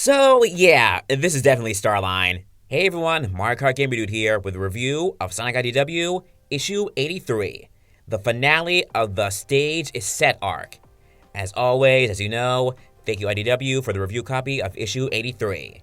So, yeah, this is definitely Starline. Hey everyone, Mario Kart Gamer Dude here with a review of Sonic IDW Issue 83, the finale of the Stage is Set arc. As always, as you know, thank you IDW for the review copy of Issue 83.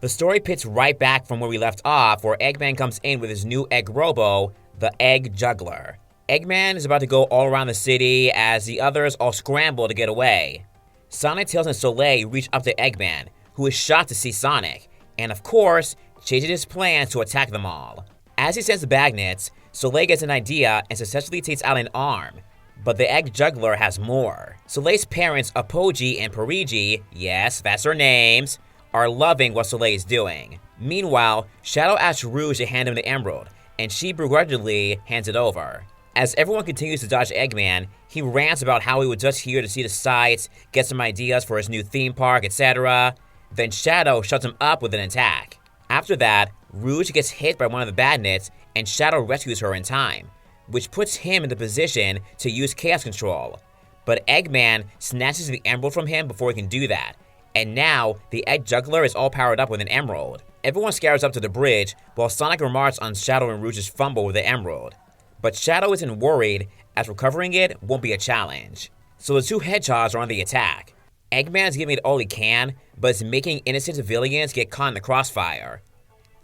The story picks right back from where we left off, where Eggman comes in with his new Egg Robo, the Egg Juggler. Eggman is about to go all around the city as the others all scramble to get away. Sonic, Tails, and Soleil reach up to Eggman, who is shocked to see Sonic, and of course, changes his plans to attack them all. As he sends the magnets, Soleil gets an idea and successfully takes out an arm, but the Egg Juggler has more. Soleil's parents, Apogee and Parigi, yes, that's their names, are loving what Soleil is doing. Meanwhile, Shadow asks Rouge to hand him the emerald, and she begrudgingly hands it over. As everyone continues to dodge Eggman, he rants about how he was just here to see the sights, get some ideas for his new theme park, etc. Then Shadow shuts him up with an attack. After that, Rouge gets hit by one of the badnets, and Shadow rescues her in time, which puts him in the position to use Chaos Control. But Eggman snatches the emerald from him before he can do that, and now the Egg Juggler is all powered up with an emerald. Everyone scatters up to the bridge, while Sonic remarks on Shadow and Rouge's fumble with the emerald. But Shadow isn't worried, as recovering it won't be a challenge. So the two hedgehogs are on the attack. Eggman is giving it all he can, but is making innocent civilians get caught in the crossfire.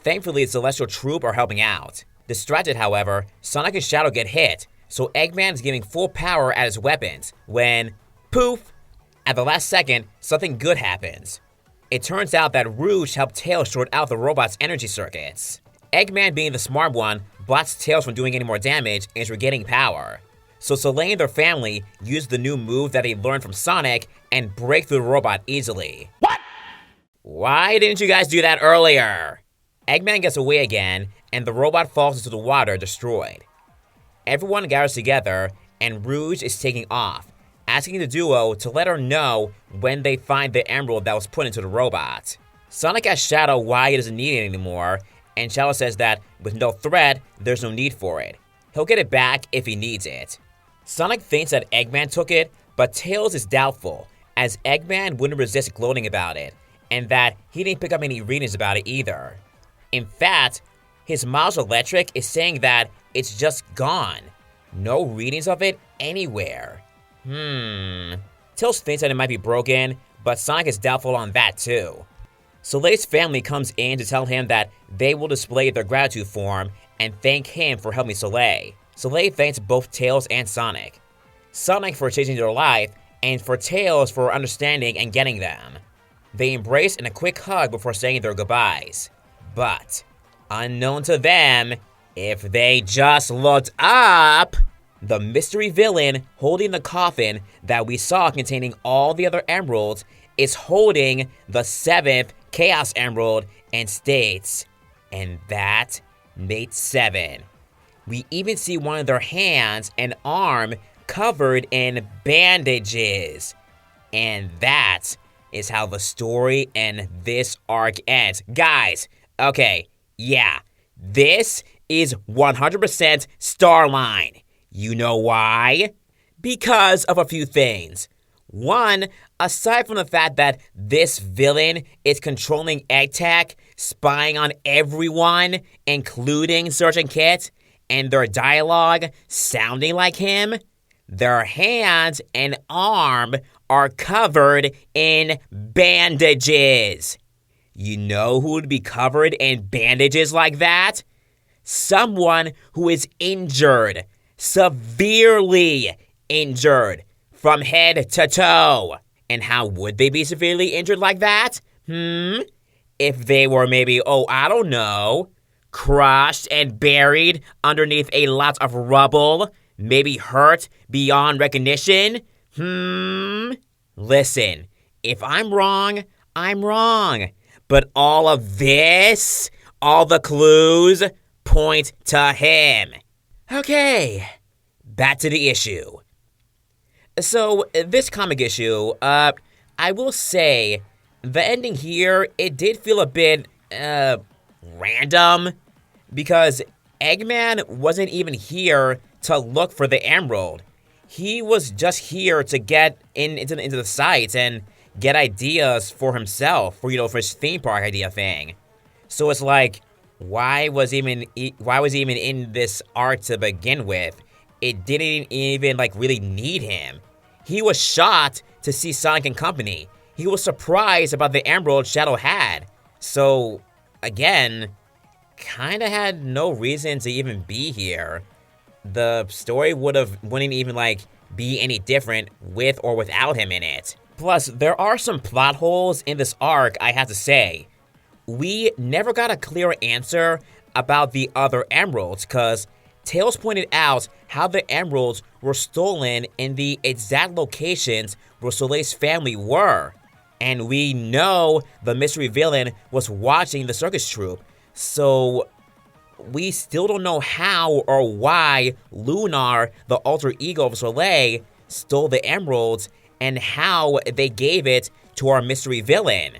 Thankfully, the Celestial Troop are helping out. Distracted, however, Sonic and Shadow get hit, so Eggman is giving full power at his weapons, when, poof, at the last second, something good happens. It turns out that Rouge helped Tails short out the robot's energy circuits. Eggman, being the smart one, blocks Tails from doing any more damage and is regaining power. So Soleil and their family use the new move that they learned from Sonic and break through the robot easily. What? Why didn't you guys do that earlier? Eggman gets away again, and the robot falls into the water, destroyed. Everyone gathers together, and Rouge is taking off, asking the duo to let her know when they find the emerald that was put into the robot. Sonic asks Shadow why he doesn't need it anymore, and Shadow says that with no threat, there's no need for it. He'll get it back if he needs it. Sonic thinks that Eggman took it, but Tails is doubtful, as Eggman wouldn't resist gloating about it, and that he didn't pick up any readings about it either. In fact, his Miles Electric is saying that it's just gone. No readings of it anywhere. Tails thinks that it might be broken, but Sonic is doubtful on that too. Soleil's family comes in to tell him that they will display their gratitude for him and thank him for helping Soleil. Soleil thanks both Tails and Sonic. Sonic for changing their life, and for Tails for understanding and getting them. They embrace in a quick hug before saying their goodbyes. But, unknown to them, if they just looked up, the mystery villain holding the coffin that we saw containing all the other emeralds is holding the 7th Chaos Emerald and states, and that makes 7. We even see one of their hands and arm covered in bandages. And that is how the story in this arc ends. Guys, okay, yeah, this is 100% Starline. You know why? Because of a few things. One, aside from the fact that this villain is controlling EggTech, spying on everyone, including Sergeant Kit, and their dialogue sounding like him, their hands and arm are covered in bandages. You know who would be covered in bandages like that? Someone who is injured, severely injured, from head to toe. And how would they be severely injured like that? If they were maybe, I don't know, crushed and buried underneath a lot of rubble, maybe hurt beyond recognition? Listen, if I'm wrong, I'm wrong. But all of this, all the clues, point to him. Okay, back to the issue. So, this comic issue, I will say, the ending here, it did feel a bit, random, because Eggman wasn't even here to look for the emerald. He was just here to get into the sights and get ideas for himself, for his theme park idea thing. So it's like, why was he even in this arc to begin with? It didn't even really need him. He was shocked to see Sonic and company. He was surprised about the emerald Shadow had. So again, kind of had no reason to even be here. The story wouldn't even be any different with or without him in it. Plus, there are some plot holes in this arc, I have to say. We never got a clear answer about the other emeralds, cause Tails pointed out how the emeralds were stolen in the exact locations where Soleil's family were. And we know the mystery villain was watching the circus troupe, so we still don't know how or why Lunar, the alter ego of Soleil, stole the emeralds and how they gave it to our mystery villain.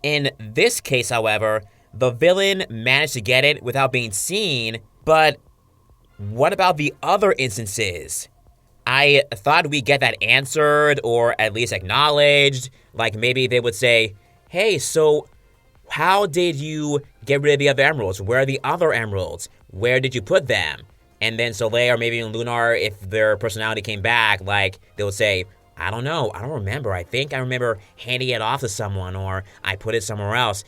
In this case, however, the villain managed to get it without being seen, but what about the other instances? I thought we'd get that answered or at least acknowledged. Maybe they would say, hey, so how did you get rid of the other emeralds? Where are the other emeralds? Where did you put them? And then Soleil or maybe even Lunar, if their personality came back, they would say, I don't know, I don't remember. I think I remember handing it off to someone or I put it somewhere else.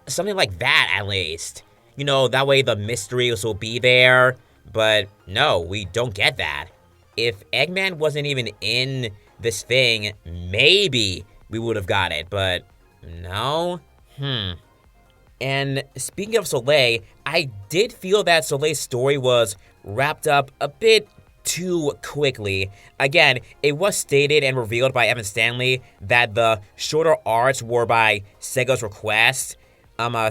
Something like that at least. That way the mystery will be there. But no, we don't get that. If Eggman wasn't even in this thing, maybe we would have got it, but no? And speaking of Soleil, I did feel that Soleil's story was wrapped up a bit too quickly. Again, it was stated and revealed by Evan Stanley that the shorter arcs were by Sega's request.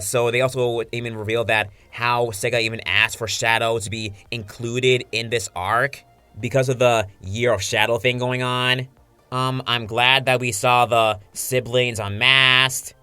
So they also even revealed that how Sega even asked for Shadow to be included in this arc because of the Year of Shadow thing going on. I'm glad that we saw the siblings unmasked.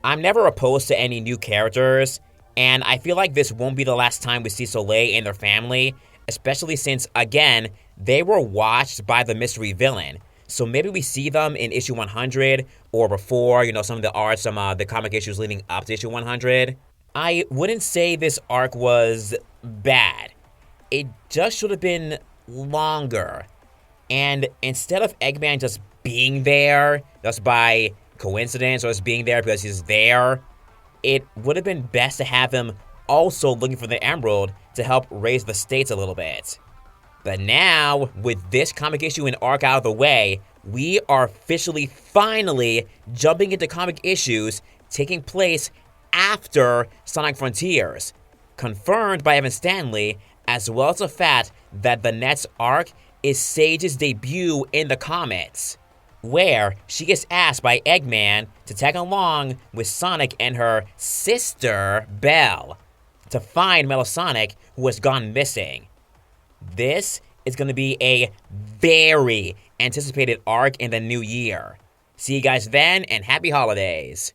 I'm never opposed to any new characters, and I feel like this won't be the last time we see Soleil and their family, especially since, again, they were watched by the mystery villain. So maybe we see them in issue 100 or before, some of the arcs, some of the comic issues leading up to issue 100. I wouldn't say this arc was bad. It just should have been longer. And instead of Eggman just being there, just by coincidence or just being there because he's there, it would have been best to have him also looking for the emerald to help raise the stakes a little bit. But now, with this comic issue and arc out of the way, we are officially, finally, jumping into comic issues taking place after Sonic Frontiers, confirmed by Evan Stanley, as well as the fact that the next arc is Sage's debut in the comics, where she gets asked by Eggman to tag along with Sonic and her sister, Belle, to find Metal Sonic, who has gone missing. This is going to be a very anticipated arc in the new year. See you guys then, and happy holidays!